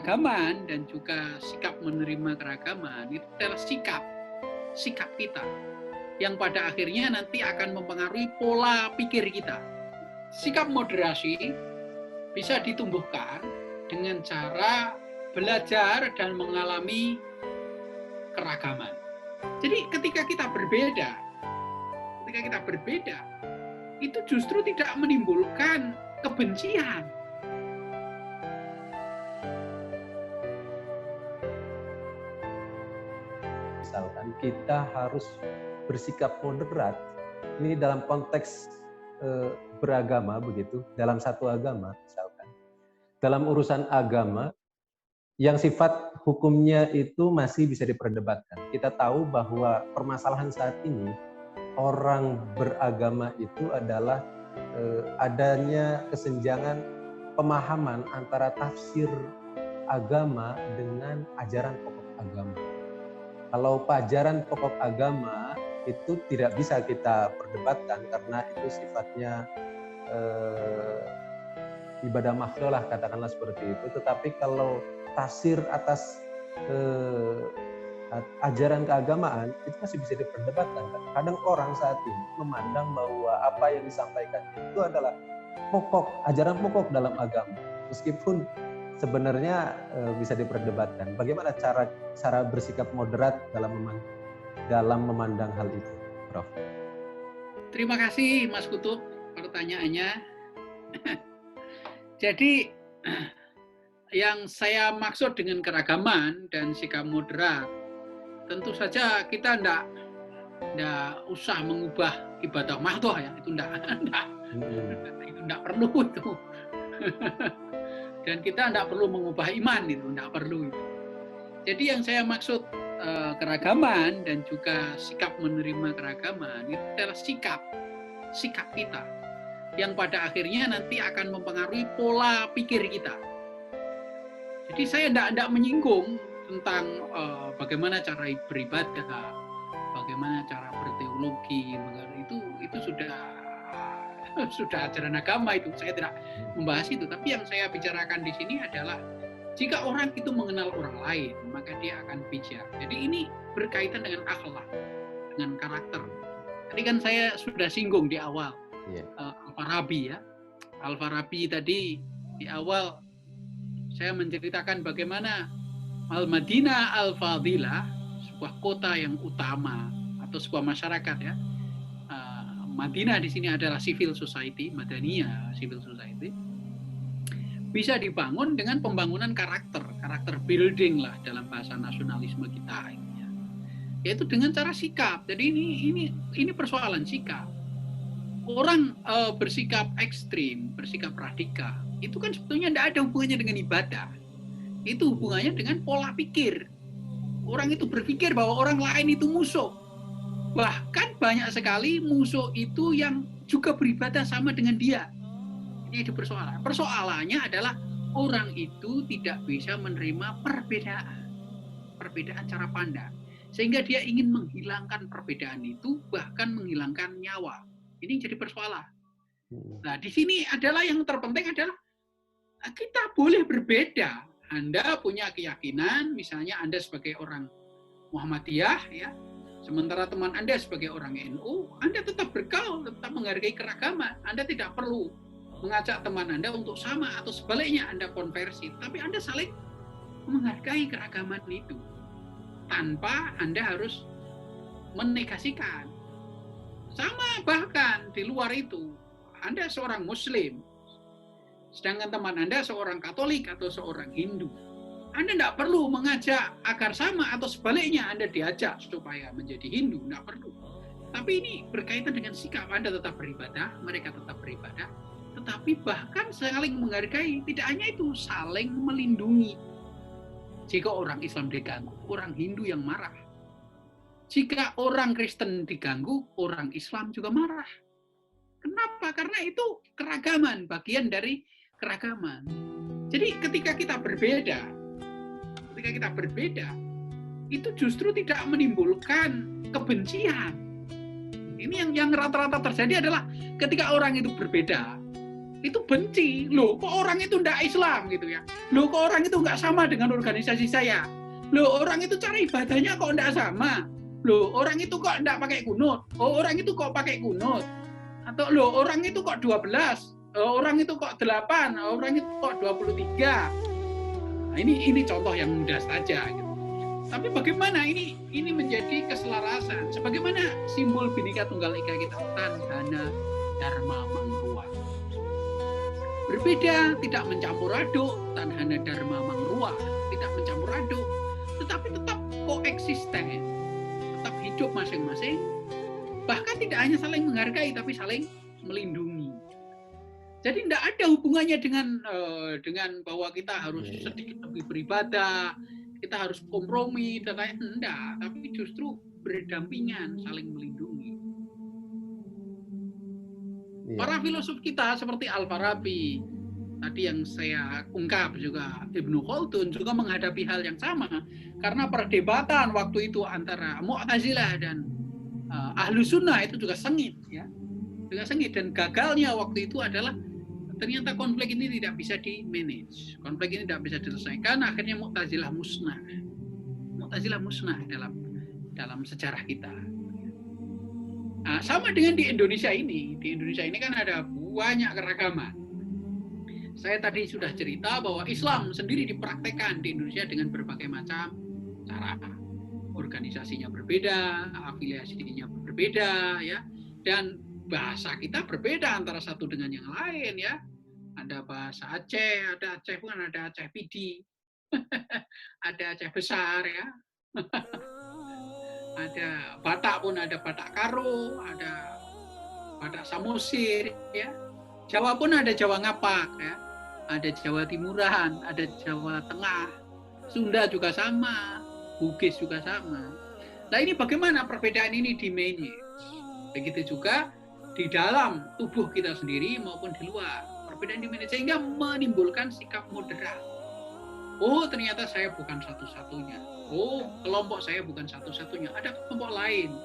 keragaman dan juga sikap menerima keragaman itu adalah sikap kita yang pada akhirnya nanti akan mempengaruhi pola pikir kita. Sikap moderasi bisa ditumbuhkan dengan cara belajar dan mengalami keragaman. Jadi ketika kita berbeda, itu justru tidak menimbulkan kebencian. Misalkan kita harus bersikap moderat, ini dalam konteks beragama begitu, dalam satu agama misalkan. Dalam urusan agama, yang sifat hukumnya itu masih bisa diperdebatkan. Kita tahu bahwa permasalahan saat ini, orang beragama itu adalah adanya kesenjangan pemahaman antara tafsir agama dengan ajaran pokok agama. Kalau ajaran pokok agama itu tidak bisa kita perdebatkan karena itu sifatnya ibadah makhluk lah, katakanlah seperti itu. Tetapi kalau tafsir atas ajaran keagamaan itu masih bisa diperdebatkan. Kadang orang saat ini memandang bahwa apa yang disampaikan itu adalah ajaran pokok dalam agama, meskipun sebenarnya bisa diperdebatkan. Bagaimana cara bersikap moderat dalam memandang hal itu, Prof? Terima kasih Mas Kutub pertanyaannya. Jadi yang saya maksud dengan keragaman dan sikap moderat, tentu saja kita enggak usah mengubah ibadah mahdoh ya, itu enggak perlu itu. Dan kita enggak perlu mengubah iman, itu enggak perlu itu. Jadi yang saya maksud keragaman dan juga sikap menerima keragaman itu adalah sikap kita yang pada akhirnya nanti akan mempengaruhi pola pikir kita. Jadi saya tidak menyinggung tentang bagaimana cara beribadah, bagaimana cara berteologi, itu sudah ajaran agama itu. Saya tidak membahas itu. Tapi yang saya bicarakan di sini adalah jika orang itu mengenal orang lain, maka dia akan bijak. Jadi ini berkaitan dengan akhlak, dengan karakter. Tadi kan saya sudah singgung di awal, Al-Farabi ya. Al-Farabi tadi di awal saya menceritakan bagaimana Al-Madinah Al-Fadilah, sebuah kota yang utama atau sebuah masyarakat ya. Madinah di sini adalah civil society, Madaniyah civil society. Bisa dibangun dengan pembangunan karakter building lah dalam bahasa nasionalisme kita ya. Yaitu dengan cara sikap. Jadi ini persoalan sikap. Orang bersikap ekstrim, bersikap radikal, itu kan sebetulnya tidak ada hubungannya dengan ibadah. Itu hubungannya dengan pola pikir. Orang itu berpikir bahwa orang lain itu musuh. Bahkan banyak sekali musuh itu yang juga beribadah sama dengan dia. Ini itu persoalan. Persoalannya adalah orang itu tidak bisa menerima perbedaan cara pandang. Sehingga dia ingin menghilangkan perbedaan itu, bahkan menghilangkan nyawa. Ini jadi persoalan. Nah, di sini adalah yang terpenting adalah kita boleh berbeda. Anda punya keyakinan, misalnya Anda sebagai orang Muhammadiyah, ya, sementara teman Anda sebagai orang NU, Anda tetap bergaul, tetap menghargai keragaman. Anda tidak perlu mengajak teman Anda untuk sama atau sebaliknya Anda konversi, tapi Anda saling menghargai keragaman itu tanpa Anda harus menegasikan. Sama bahkan di luar itu, Anda seorang Muslim, sedangkan teman Anda seorang Katolik atau seorang Hindu. Anda tidak perlu mengajak agar sama atau sebaliknya Anda diajak supaya menjadi Hindu, tidak perlu. Tapi ini berkaitan dengan sikap. Anda tetap beribadah, mereka tetap beribadah, tetapi bahkan saling menghargai. Tidak hanya itu, saling melindungi. Jika orang Islam diganggu, orang Hindu yang marah. Jika orang Kristen diganggu, orang Islam juga marah. Kenapa? Karena itu keragaman, bagian dari keragaman. Jadi ketika kita berbeda, itu justru tidak menimbulkan kebencian. Ini yang rata-rata terjadi adalah ketika orang itu berbeda, itu benci. Loh, kok orang itu ndak Islam gitu ya? Loh, kok orang itu nggak sama dengan organisasi saya? Loh, orang itu cara ibadahnya kok ndak sama? Loh, orang itu kok ndak pakai kunut? Oh, orang itu kok pakai kunut? Atau loh, orang itu kok 12? Oh, orang itu kok 8? Orang itu kok 23? Nah, ini contoh yang mudah saja gitu. Tapi bagaimana ini menjadi keselarasan? Sebagaimana simbol Bhinneka Tunggal Ika kita, Tandhana Dharma Mangruwa. Berbeda, tidak mencampur aduk, Tandhana Dharma Mangruwa, tidak mencampur aduk, tetapi tetap koeksisten, tetap hidup masing-masing, bahkan tidak hanya saling menghargai, tapi saling melindungi. Jadi tidak ada hubungannya dengan bahwa kita harus sedikit lebih beribadah, kita harus kompromi, dan lain enggak, tapi justru berdampingan, saling melindungi. Para filosof kita seperti Al-Farabi, tadi yang saya ungkap juga, Ibnu Khaldun juga menghadapi hal yang sama, karena perdebatan waktu itu antara Mu'tazilah dan Ahlu Sunnah itu juga sengit, ya, juga sengit, dan gagalnya waktu itu adalah ternyata konflik ini tidak bisa di-manage, konflik ini tidak bisa diselesaikan, akhirnya Mu'tazilah musnah. Mu'tazilah musnah dalam sejarah kita. Nah, sama dengan di Indonesia ini. Di Indonesia ini kan ada banyak keragaman. Saya tadi sudah cerita bahwa Islam sendiri dipraktekkan di Indonesia dengan berbagai macam cara. Organisasinya berbeda, afiliasinya berbeda, ya, dan bahasa kita berbeda antara satu dengan yang lain, ya. Ada bahasa Aceh, ada Aceh bukan, ada Aceh Pidi, ada Aceh besar, ya. Ada Batak pun ada Batak Karo, ada Batak Samosir, ya. Jawa pun ada Jawa Ngapak, ya. Ada Jawa Timuran, ada Jawa Tengah, Sunda juga sama, Bugis juga sama. Nah, ini bagaimana perbedaan ini di-manage? Begitu juga di dalam tubuh kita sendiri maupun di luar. Perbedaan di-manage sehingga menimbulkan sikap moderat. Oh, ternyata saya bukan satu-satunya. Oh, kelompok saya bukan satu-satunya. Ada kelompok lain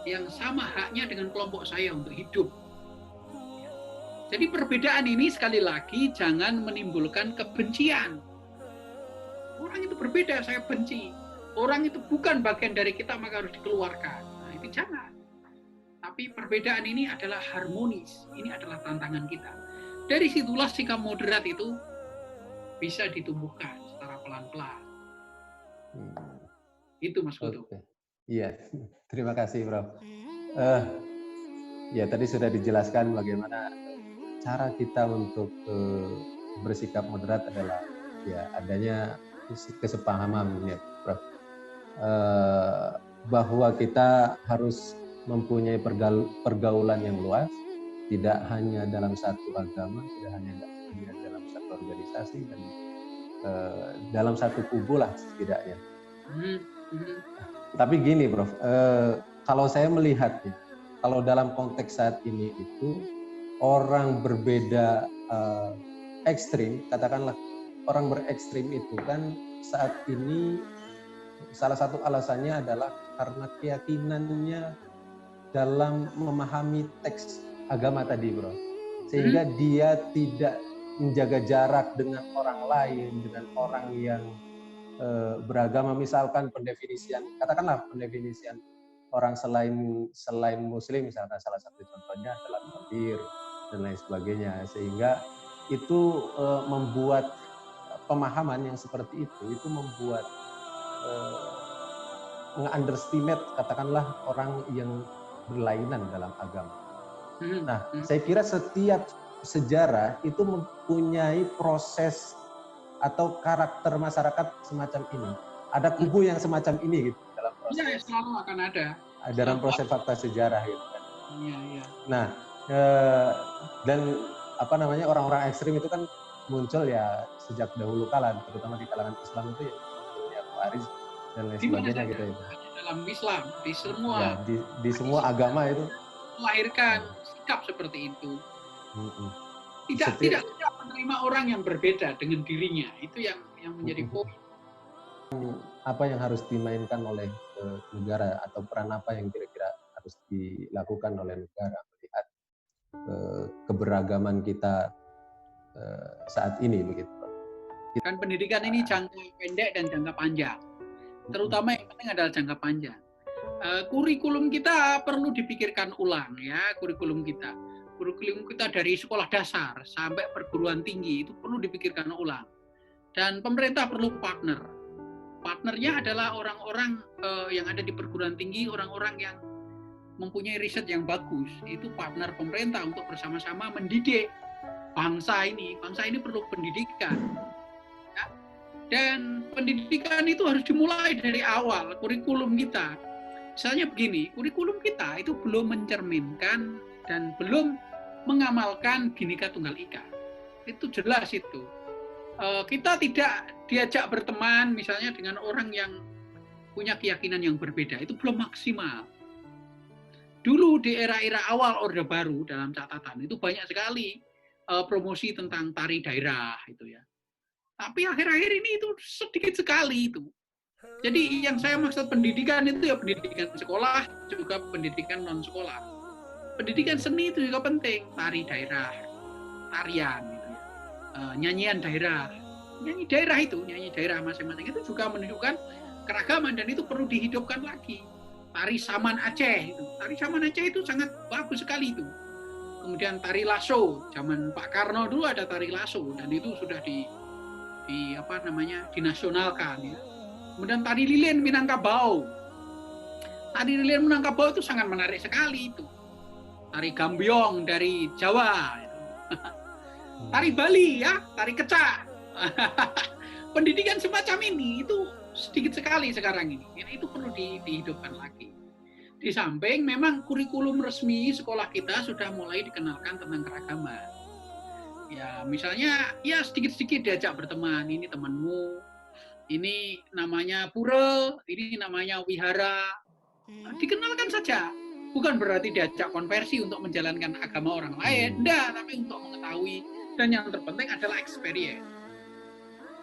yang sama haknya dengan kelompok saya untuk hidup. Jadi perbedaan ini sekali lagi jangan menimbulkan kebencian. Orang itu berbeda, saya benci. Orang itu bukan bagian dari kita, maka harus dikeluarkan. Nah, itu jangan. Tapi perbedaan ini adalah harmonis. Ini adalah tantangan kita. Dari situlah sikap moderat itu bisa ditumbuhkan secara pelan-pelan. Itu Mas Putu. Iya, terima kasih Prof. Ya tadi sudah dijelaskan bagaimana cara kita untuk bersikap moderat adalah ya adanya kesepahaman ya Prof. Bahwa kita harus mempunyai pergaulan yang luas, tidak hanya dalam satu agama, tidak hanya dalam satu organisasi, dan dalam satu kubu lah setidaknya. Tapi gini Prof, kalau saya melihatnya, kalau dalam konteks saat ini itu orang berbeda ekstrim, katakanlah orang berekstrim itu kan saat ini salah satu alasannya adalah karena keyakinannya dalam memahami teks agama tadi, Bro. Sehingga dia tidak menjaga jarak dengan orang lain, dengan orang yang beragama, misalkan pendefinisian, katakanlah pendefinisian orang selain muslim, misalkan salah satu contohnya adalah kafir dan lain sebagainya, sehingga itu membuat pemahaman yang seperti itu membuat meng-underestimate katakanlah orang yang berlainan dalam agama. Nah, saya kira setiap sejarah itu mempunyai proses atau karakter masyarakat semacam ini. Ada kubu yang semacam ini gitu dalam proses. Iya, selalu akan ada. Dalam proses fakta sejarah gitu kan. Iya, iya. Nah, dan apa namanya orang-orang ekstrim itu kan muncul ya sejak dahulu kala, terutama di kalangan Islam itu ya Khawarij dan lain sebagainya gitu ya. Dalam Islam, di semua ya, di semua agama itu melahirkan sikap seperti itu. Tidak menerima orang yang berbeda dengan dirinya, itu yang menjadi poin. Apa yang harus dimainkan oleh negara atau peran apa yang kira-kira harus dilakukan oleh negara melihat keberagaman kita saat ini begitu. Kan pendidikan ini jangka pendek dan jangka panjang. Terutama yang penting adalah jangka panjang. Kurikulum kita perlu dipikirkan ulang ya, kurikulum kita. Kurikulum kita dari sekolah dasar sampai perguruan tinggi itu perlu dipikirkan ulang. Dan pemerintah perlu partner. Partnernya adalah orang-orang yang ada di perguruan tinggi, orang-orang yang mempunyai riset yang bagus. Itu partner pemerintah untuk bersama-sama mendidik bangsa ini. Bangsa ini perlu pendidikan. Ya. Dan pendidikan itu harus dimulai dari awal, kurikulum kita. Misalnya begini, kurikulum kita itu belum mencerminkan dan belum mengamalkan Bhinneka Tunggal Ika. Itu jelas itu. Kita tidak diajak berteman misalnya dengan orang yang punya keyakinan yang berbeda. Itu belum maksimal. Dulu di era-era awal Orde Baru dalam catatan itu banyak sekali promosi tentang tari daerah itu ya. Tapi akhir-akhir ini itu sedikit sekali itu. Jadi yang saya maksud pendidikan itu ya pendidikan sekolah, juga pendidikan non-sekolah. Pendidikan seni itu juga penting, tari daerah, tarian, gitu ya. Nyanyian daerah, nyanyi daerah masing-masing itu juga menunjukkan keragaman dan itu perlu dihidupkan lagi. Tari Saman Aceh itu sangat bagus sekali itu. Kemudian tari lasso, zaman Pak Karno dulu ada tari lasso dan itu sudah dinasionalkan ya. Kemudian tari lilin Minangkabau. Tari lilin Minangkabau itu sangat menarik sekali itu. Tari gambyong dari Jawa. Tari Bali ya, tari kecak. Pendidikan semacam ini itu sedikit sekali sekarang ini. Itu perlu dihidupkan lagi. Di samping memang kurikulum resmi sekolah kita sudah mulai dikenalkan tentang keragaman. Ya, misalnya ya sedikit-sedikit diajak berteman, ini temanmu, ini namanya pura, ini namanya wihara. Dikenalkan saja. Bukan berarti diajak konversi untuk menjalankan agama orang lain, enggak, tapi untuk mengetahui. Dan yang terpenting adalah experience.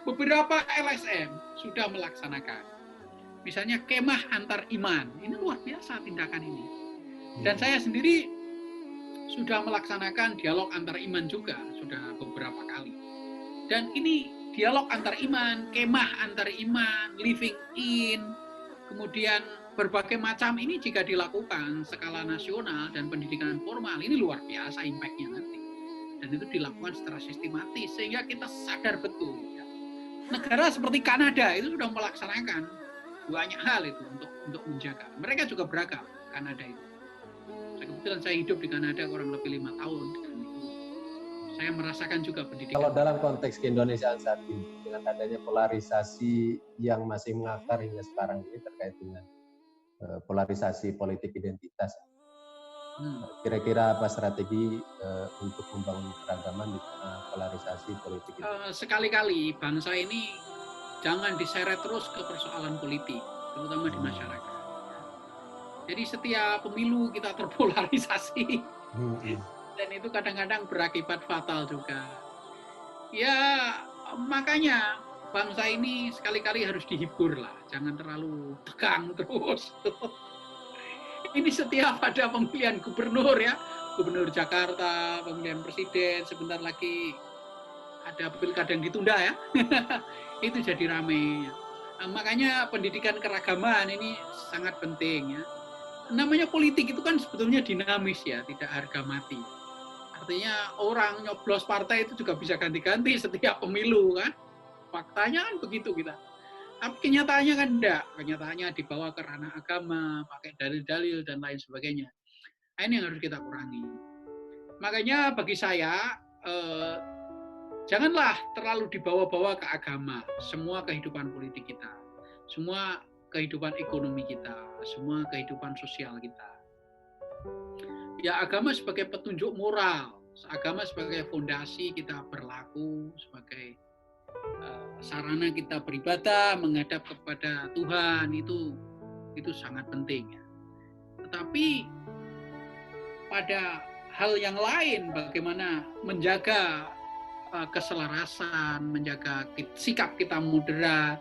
Beberapa LSM sudah melaksanakan. Misalnya kemah antar iman. Ini luar biasa tindakan ini. Dan saya sendiri sudah melaksanakan dialog antar iman juga, sudah beberapa kali. Dan ini dialog antar iman, kemah antar iman, living in, kemudian berbagai macam ini jika dilakukan skala nasional dan pendidikan formal, ini luar biasa impact-nya nanti. Dan itu dilakukan secara sistematis, sehingga kita sadar betul. Ya. Negara seperti Kanada itu sudah melaksanakan banyak hal itu untuk menjaga. Mereka juga beragam, Kanada itu. Kebetulan saya hidup di Kanada kurang lebih 5 tahun. Dan itu saya merasakan juga pendidikan. Kalau dalam konteks keindonesiaan saat ini, dengan adanya polarisasi yang masih mengakar hingga sekarang ini terkait dengan polarisasi politik identitas, kira-kira apa strategi untuk membangun keragaman di tengah polarisasi politik identitas? Sekali-kali bangsa ini jangan diseret terus ke persoalan politik, terutama di masyarakat. Jadi setiap pemilu kita terpolarisasi. Dan itu kadang-kadang berakibat fatal juga. Ya, makanya bangsa ini sekali-kali harus dihibur lah, jangan terlalu tegang terus. Ini setiap ada pemilihan gubernur ya, gubernur Jakarta, pemilihan presiden, sebentar lagi ada pilkada yang ditunda ya, itu jadi rame. Nah, makanya pendidikan keragaman ini sangat penting ya. Namanya politik itu kan sebetulnya dinamis ya, tidak harga mati. Artinya orang nyoblos partai itu juga bisa ganti-ganti setiap pemilu kan. Faktanya kan begitu kita. Tapi kenyataannya kan enggak. Kenyataannya dibawa ke ranah agama, pakai dalil-dalil dan lain sebagainya. Nah, ini yang harus kita kurangi. Makanya bagi saya, janganlah terlalu dibawa-bawa ke agama. Semua kehidupan politik kita. Semua kehidupan ekonomi kita. Semua kehidupan sosial kita. Ya, agama sebagai petunjuk moral, agama sebagai fondasi kita berlaku, sebagai sarana kita beribadah, menghadap kepada Tuhan, itu sangat penting ya. Tetapi pada hal yang lain, bagaimana menjaga keselarasan, menjaga sikap kita moderat,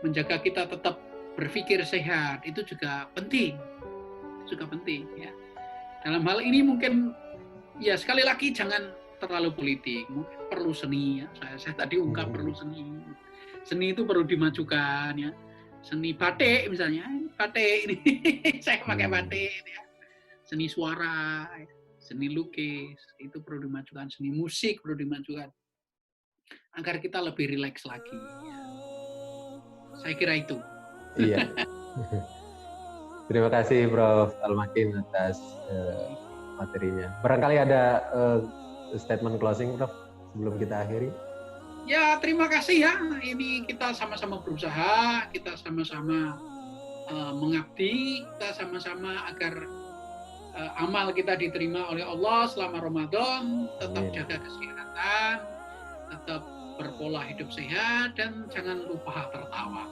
menjaga kita tetap berpikir sehat, itu juga penting. Juga penting ya. Dalam hal ini mungkin ya sekali lagi jangan terlalu politik, mungkin perlu seni ya. Saya tadi ungkap perlu seni. Seni itu perlu dimajukan ya. Seni batik misalnya, batik ini saya pakai batik ini ya. Seni suara, seni lukis itu perlu dimajukan, seni musik perlu dimajukan agar kita lebih rileks lagi. Saya kira itu. Iya. Terima kasih Prof. Al-Makin atas materinya. Barangkali ada statement closing, Prof, sebelum kita akhiri. Ya, terima kasih ya. Ini kita sama-sama berusaha, kita sama-sama mengabdi, kita sama-sama agar amal kita diterima oleh Allah selama Ramadan, tetap jaga kesehatan, tetap berpola hidup sehat, dan jangan lupa tertawa.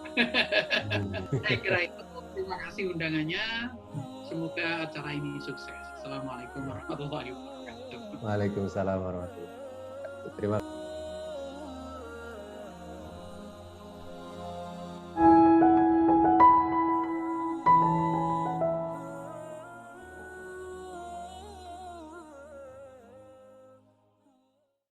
Saya kira itu. Terima kasih undangannya. Semoga acara ini sukses. Assalamualaikum warahmatullahi wabarakatuh. Waalaikumsalam warahmatullahi wabarakatuh. Terima kasih.